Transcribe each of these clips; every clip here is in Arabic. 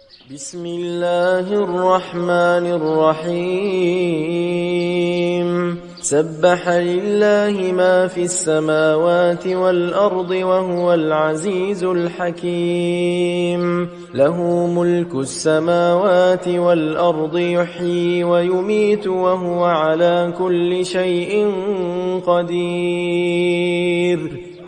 بسم الله الرحمن الرحيم سبح لله ما في السماوات والأرض وهو العزيز الحكيم له ملك السماوات والأرض يحيي ويميت وهو على كل شيء قدير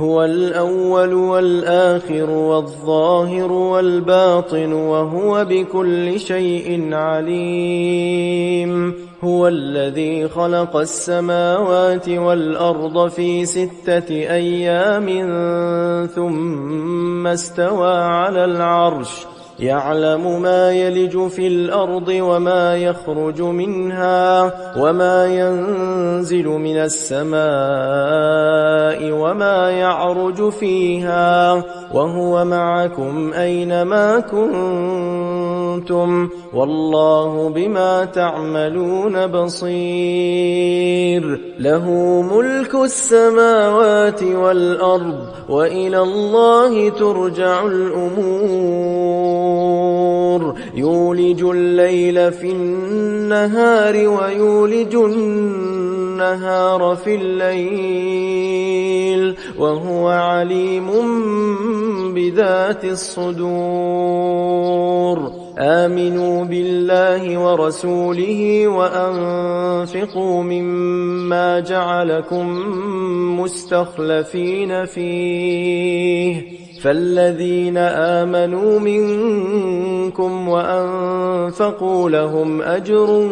هو الأول والآخر والظاهر والباطن وهو بكل شيء عليم هو الذي خلق السماوات والأرض في 6 أيام ثم استوى على العرش يعلم ما يلج في الأرض وما يخرج منها وما ينزل من السماء وما يعرج فيها وهو معكم أينما كنتم والله بما تعملون بصير له ملك السماوات والأرض وإلى الله ترجع الأمور يولج الليل في النهار ويولج النهار في الليل وهو عليم بذات الصدور آمنوا بالله ورسوله وأنفقوا مما جعلكم مستخلفين فيه فالذين آمنوا منكم وأنفقوا لهم أجر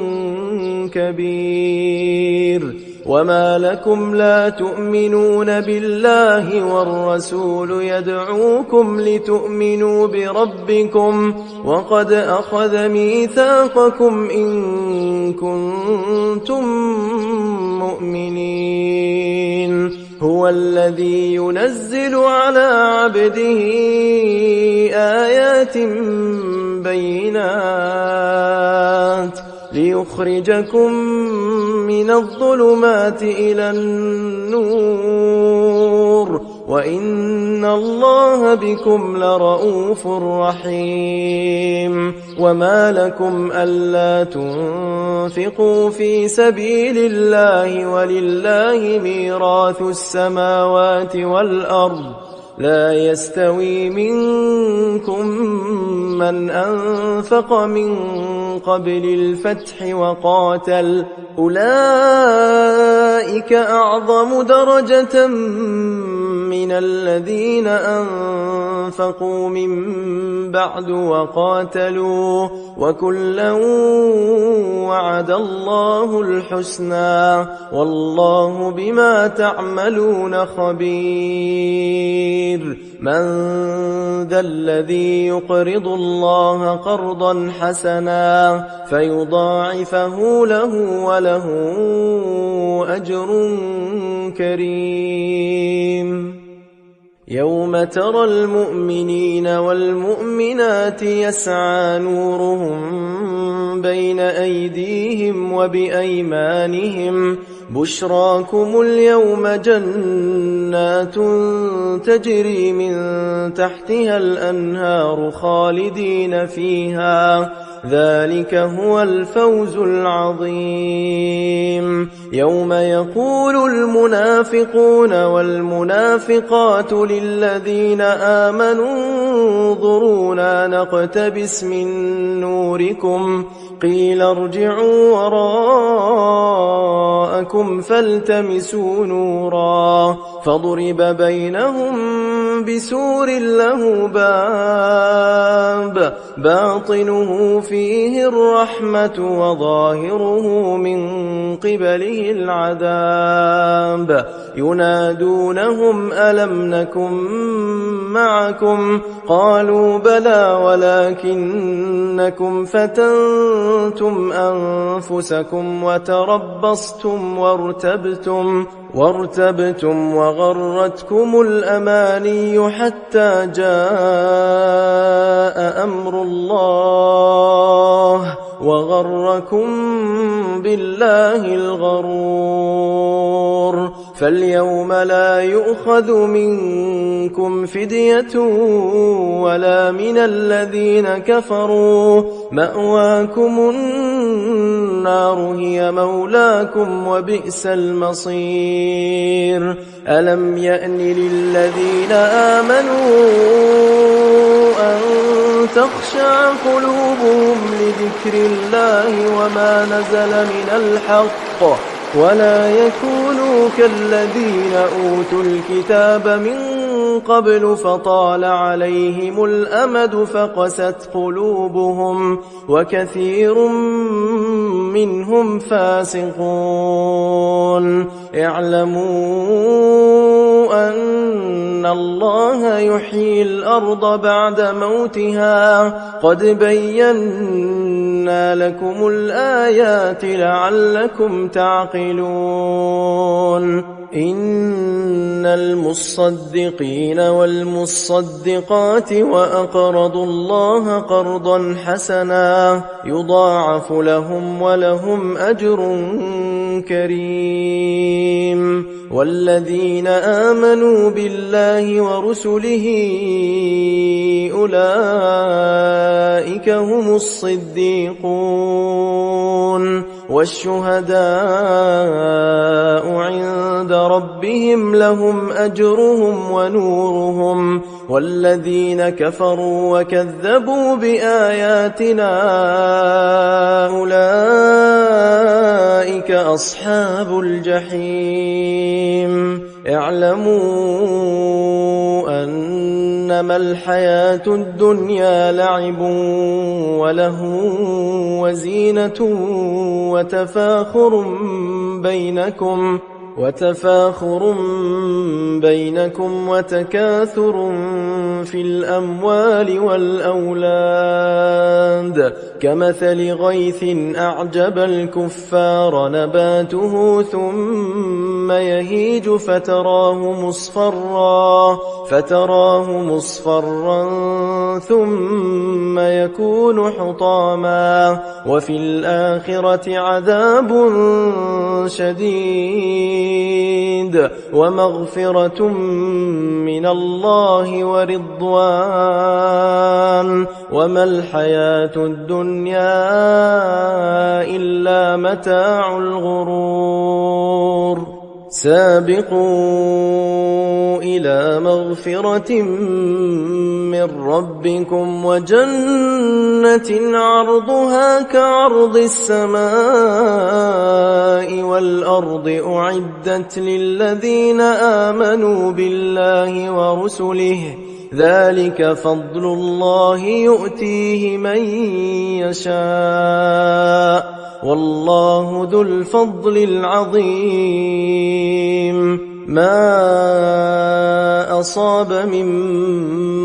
كبير وما لكم لا تؤمنون بالله والرسول يدعوكم لتؤمنوا بربكم وقد أخذ ميثاقكم إن كنتم مؤمنين هو الذي ينزل على عبده آيات بينات ليخرجكم من الظلمات إلى النور وإن الله بكم لرؤوف رحيم وما لكم ألا تنفقوا في سبيل الله ولله ميراث السماوات والأرض لا يستوي منكم من أنفق من قبل الفتح وقاتل أولئك أعظم درجة من الذين أنفقوا من بعد وقاتلوا وكلا وعد الله الحسنى والله بما تعملون خبير من ذا الذي يقرض الله قرضا حسنا فيضاعفه له وله أجر كريم يوم ترى المؤمنين والمؤمنات يسعى نورهم بين أيديهم وبأيمانهم بشراكم اليوم جنات تجري من تحتها الأنهار خالدين فيها ذلك هو الفوز العظيم يوم يقول المنافقون والمنافقات للذين آمنوا انظرونا نقتبس من نوركم قيل ارجعوا وراءكم فالتمسوا نورا فضرب بينهم بسور له باب باطنه فيه الرحمة وظاهره من قبله العذاب ينادونهم ألم نكن معكم قالوا بلى ولكنكم فتنتم أنفسكم وتربصتم وارتبتم وغرتكم الأماني حتى جاء أمر الله وغركم بالله الغرور فاليوم لا يؤخذ منكم فدية ولا من الذين كفروا، مأواكم النار هي مولاكم وبئس المصير. ألم يأن للذين آمنوا أن تخشع قلوبهم لذكر الله وما نزل من الحق، ولا يكونوا كالذين أوتوا الكتاب من قبل فطال عليهم الأمد فقست قلوبهم وكثير منهم فاسقون. اعلموا أن الله يحيي الأرض بعد موتها، قد بينا لكم الآيات لعلكم تعقلون. إن المصدقين والمصدقات وأقرضوا الله قرضا حسنا يضاعف لهم ولهم أجر كريم. والذين آمنوا بالله ورسله أولئك هم الصديقون والشهداء عند ربهم لهم أجرهم ونورهم. والذين كفروا وكذبوا بآياتنا أولئك أصحاب الجحيم. اعلموا أنما الحياة الدنيا لعب ولهو وزينة وتفاخر بينكم وتكاثر في الأموال والأولاد كمثل غيث أعجب الكفار نباته ثم يهيج فتراه مصفرا ثم يكون حطاما، وفي الآخرة عذاب شديد ومغفرة من الله ورضوان، وما الحياة الدنيا إلا متاع الغرور. سابقوا إلى مغفرة من ربكم وجنة عرضها كعرض السماء والأرض أعدت للذين آمنوا بالله ورسله، ذلك فضل الله يؤتيه من يشاء والله ذو الفضل العظيم. ما أصاب من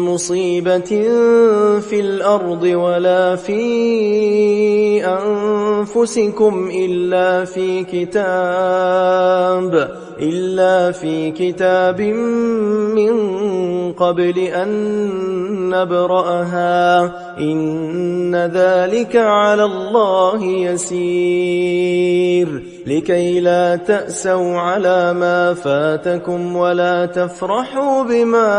مصيبة في الأرض ولا في أنفسكم إلا في كتاب من قبل أن نبرأها، إن ذلك على الله يسير. لكي لا تأسوا على ما فاتكم ولا تفرحوا بما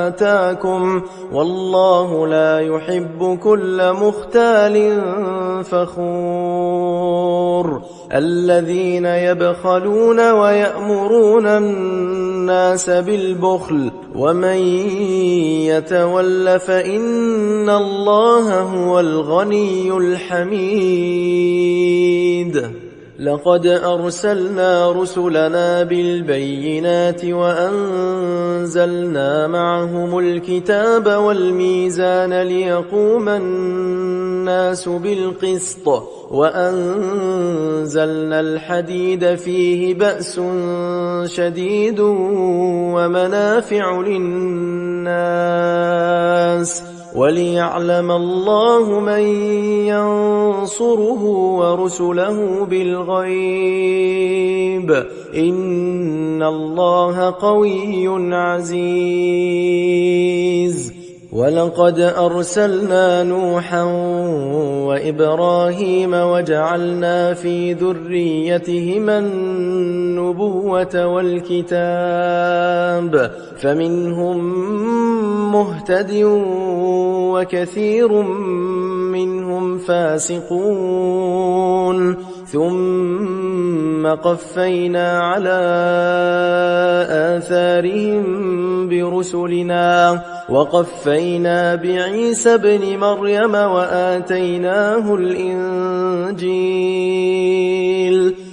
آتاكم، والله لا يحب كل مختال فخور. الذين يبخلون ويأمرون الناس بالبخل ومن يتول فإن الله هو الغني الحميد. لقد أرسلنا رسلنا بالبينات وأنزلنا معهم الكتاب والميزان ليقوم الناس بالقسط، وأنزلنا الحديد فيه بأس شديد ومنافع للناس وليعلم الله من ينصره ورسله بالغيب، إن الله قوي عزيز. ولقد أرسلنا نوحا وإبراهيم وجعلنا في ذريتهما النبوة والكتاب فمنهم مهتد وكثير منهم فاسقون ثم قفينا على آثارهم برسلنا وقفينا بعيسى ابن مريم وآتيناه الإنجيل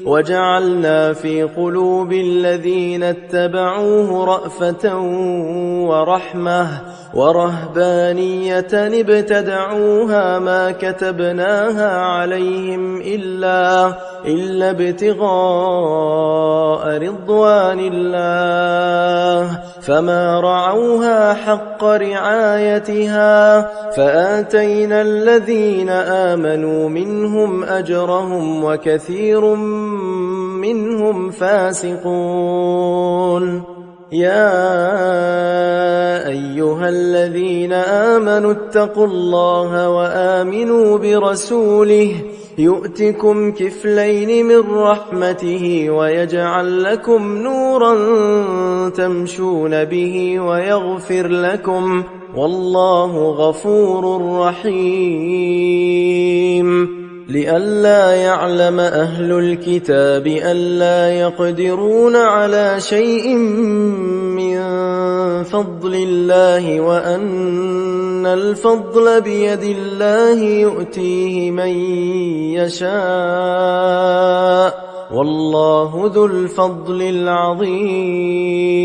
وجعلنا في قلوب الذين اتبعوه رأفة ورحمة ورهبانية ابتدعوها ما كتبناها عليهم إلا ابتغاء رضوان الله فما رعوها حق رعايتها فآتينا الذين آمنوا منهم أجرهم وكثير منهم فاسقون يا أيها الذين آمنوا اتقوا الله وآمنوا برسوله يؤتكم كفلين من رحمته ويجعل لكم نورا تمشون به ويغفر لكم والله غفور رحيم لئلا يعلم أهل الكتاب ألا يقدرون على شيء من فضل الله وأن الفضل بيد الله يؤتيه من يشاء والله ذو الفضل العظيم